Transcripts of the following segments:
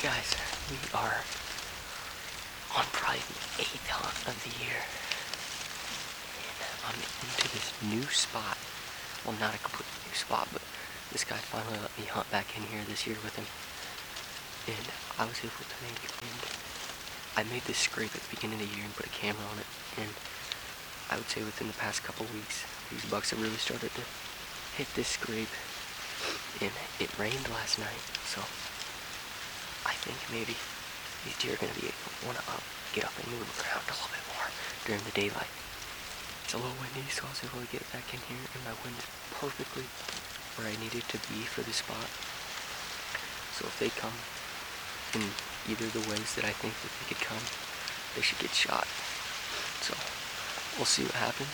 Guys, we are on probably the 8th hunt of the year, and I'm into this new spot. Well, not a complete new spot, but this guy finally let me hunt back in here this year with him, and I was able to make it. And I made this scrape at the beginning of the year and put a camera on it, and I would say within the past couple weeks, these bucks have really started to hit this scrape, and it rained last night, so I think maybe these deer are going to want to get up and move around a little bit more during the daylight. It's a little windy, so I was able to get back in here, and my wind is perfectly where I needed to be for the spot. So if they come in either of the ways that I think that they could come, they should get shot. So we'll see what happens.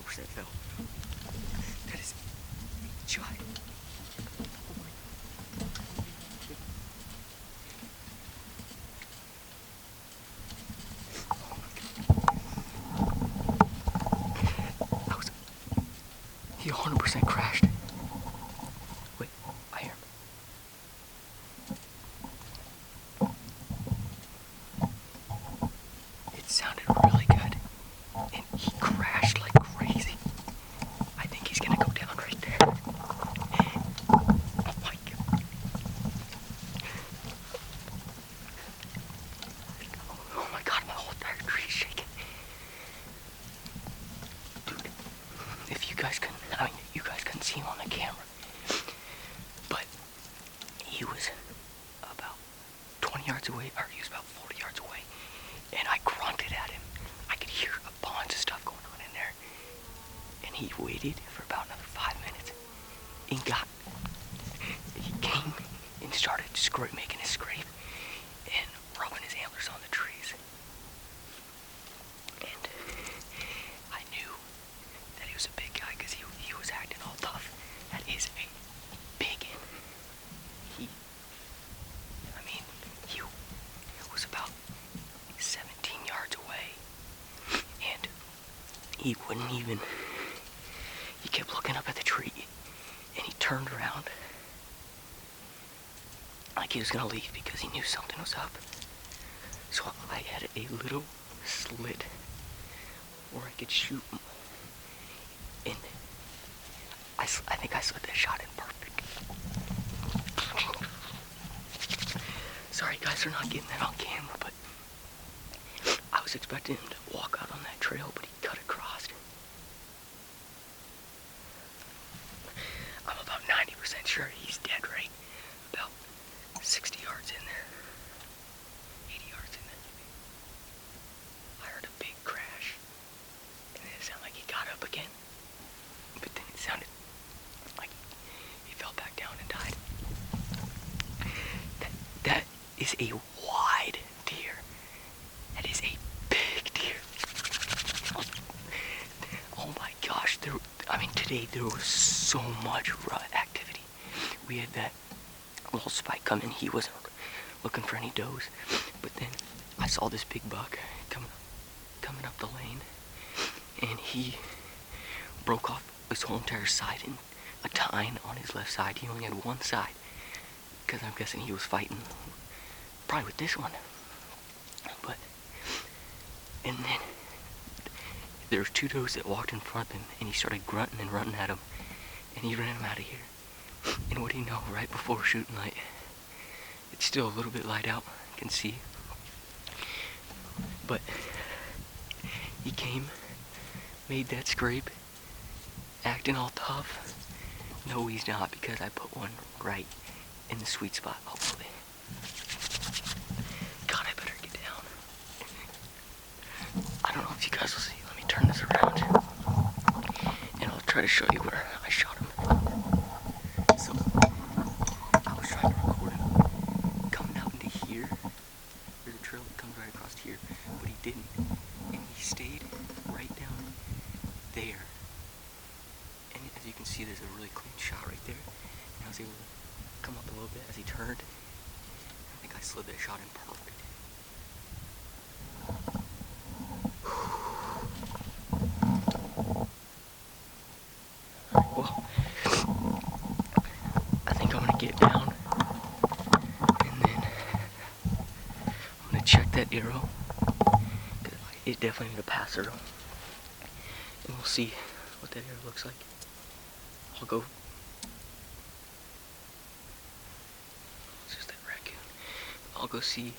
100% fell. That is a giant. He 100% crashed. Wait, I hear him. It sounded really good, and he crashed like crazy. I think he's gonna go down right there. Oh my god. Oh my god, my whole entire tree is shaking. Dude, if you guys couldn't, you guys couldn't see him on the camera, but he was about 20 yards away, or he was about 40 yards away, and I grunted at him. I could hear a bunch of stuff going on in there, and he waited for about another 5 minutes, and he came and started making a scrape, and rubbing his antlers on the trees, and I knew that he was a big guy, because he was acting all tough. That is a big one. He was about 17 yards away, and he wouldn't even, he kept looking up at the tree, and he turned around like he was gonna leave because he knew something was up. So I had a little slit where I could shoot him, and I think I slid that shot in perfect. Sorry guys for not getting that on camera, but I was expecting him to walk out on that trail, but he cut across. I'm about 90% sure he's dead right about 60 yards in there. 80 yards in there. I heard a big crash, and then it sounded like he got up again, but then it sounded like he fell back down and died. That is a wide deer. That is a big deer. Oh my gosh, today there was so much rut activity. We had that little spike come in. He wasn't looking for any does, but then I saw this big buck coming up the lane, and he broke off his whole entire side in a tine on his left side. He only had one side, because I'm guessing he was fighting probably with this one. And then there was two does that walked in front of him, and he started grunting and running at him, and he ran him out of here. And what do you know, right before shooting light, it's still a little bit light out, I can see, but he came, made that scrape, acting all tough. No, he's not, because I put one right in the sweet spot, hopefully. God, I better get down. I don't know if you guys will see. Let me turn this around, and I'll try to show you where I shot him. So, I was trying to record him coming out into here. There's a trail that comes right across here, but he didn't. And he stayed right down there. And as you can see, there's a really clean shot right there. And I was able to come up a little bit as he turned. I think I slid that shot in perfect. Well, I think I'm gonna get down, and then I'm gonna check that arrow, because it definitely need a pass arrow, and we'll see what that arrow looks like. I'll go. It's just that raccoon. I'll go see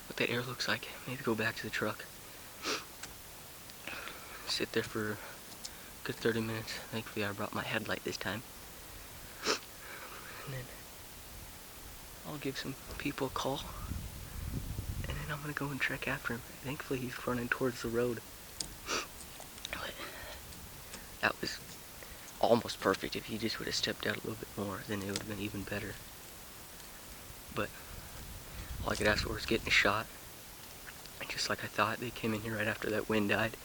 what that arrow looks like. Maybe go back to the truck, sit there for a good 30 minutes. Thankfully I brought my headlight this time. And then I'll give some people a call, and then I'm gonna go and trek after him. Thankfully he's running towards the road. But that was almost perfect. If he just would have stepped out a little bit more, then it would have been even better. But all I could ask for was getting a shot. And just like I thought, they came in here right after that wind died,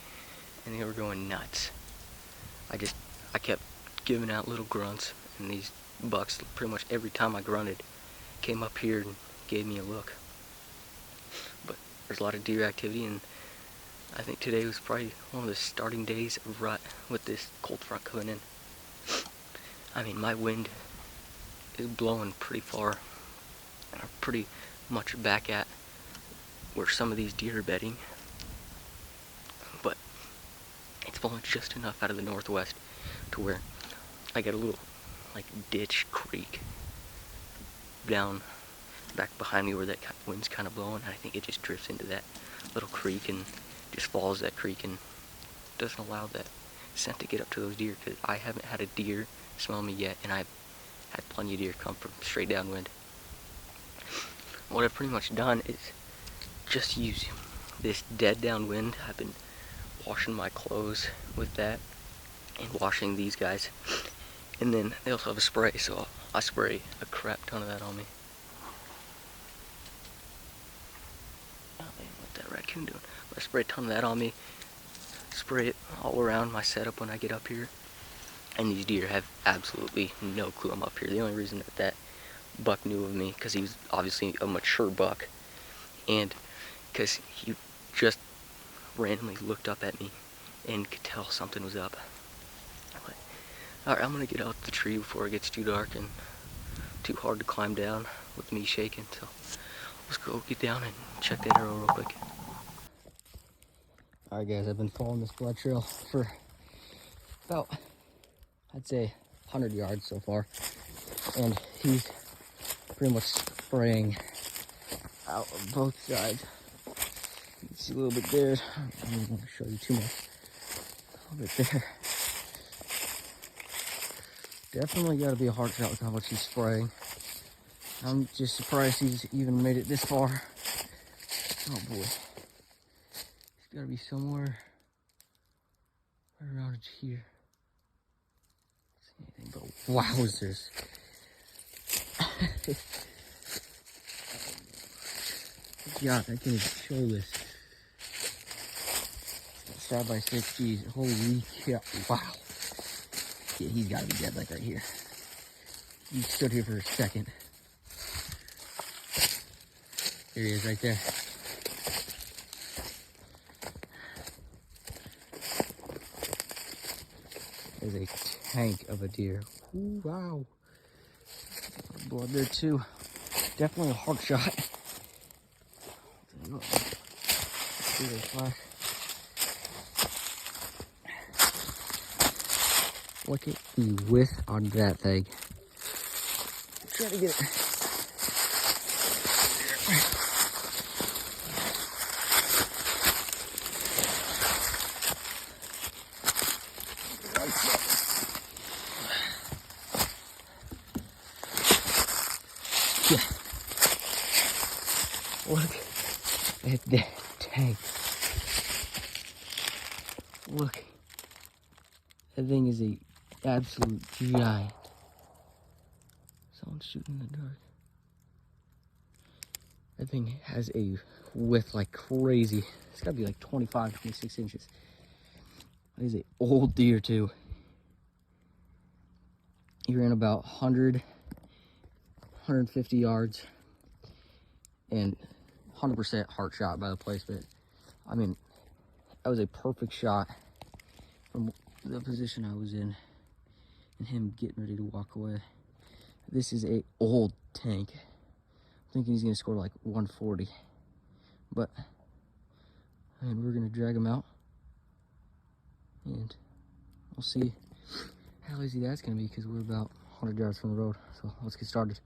and they were going nuts. I kept giving out little grunts, and these bucks, pretty much every time I grunted, came up here and gave me a look. But there's a lot of deer activity, and I think today was probably one of the starting days of rut with this cold front coming in. I mean, my wind is blowing pretty far, pretty much back at where some of these deer are bedding, but it's blowing just enough out of the northwest to where I get a little like ditch creek down back behind me where that wind's kind of blowing. I think it just drifts into that little creek and just follows that creek and doesn't allow that scent to get up to those deer, because I haven't had a deer smell me yet, and I've had plenty of deer come from straight downwind. What I've pretty much done is just use this dead downwind. I've been washing my clothes with that and washing these guys, and then they also have a spray, so I spray a crap ton of that on me. Oh man, what's that raccoon doing? I spray a ton of that on me, spray it all around my setup when I get up here, and these deer have absolutely no clue I'm up here. The only reason that buck knew of me, because he was obviously a mature buck, and because he just randomly looked up at me and could tell something was up. But, alright, I'm gonna get out the tree before it gets too dark and too hard to climb down with me shaking, so let's go get down and check that arrow real quick. Alright guys, I've been following this blood trail for about, I'd say, 100 yards so far, and he's pretty much spraying out of both sides. You can see a little bit there. I don't want to show you too much. A little bit there. Definitely got to be a hard shot with how much he's spraying. I'm just surprised he's even made it this far. Oh boy. He's got to be somewhere right around here. Anything but wowzers. God, I can't even show this. 5x6, geez, holy cow, wow. Yeah, he's gotta be dead, like right here. He stood here for a second. There he is, right there. There's a tank of a deer. Ooh, wow. Blood there too. Definitely a hard shot. See this flash. Look at the width on that thing. Try to get it. Yeah. Look at that tank. Look. That thing is a absolute giant. Someone's shooting in the dark. That thing has a width like crazy. It's gotta be like 25, 26 inches. That is an old deer too. He ran about 100, 150 yards, and 100% heart shot by the placement. I mean, that was a perfect shot from the position I was in and him getting ready to walk away. This is a old tank. I'm thinking he's gonna score like 140, but I mean, we're gonna drag him out and we'll see how easy that's gonna be, because we're about 100 yards from the road. So let's get started.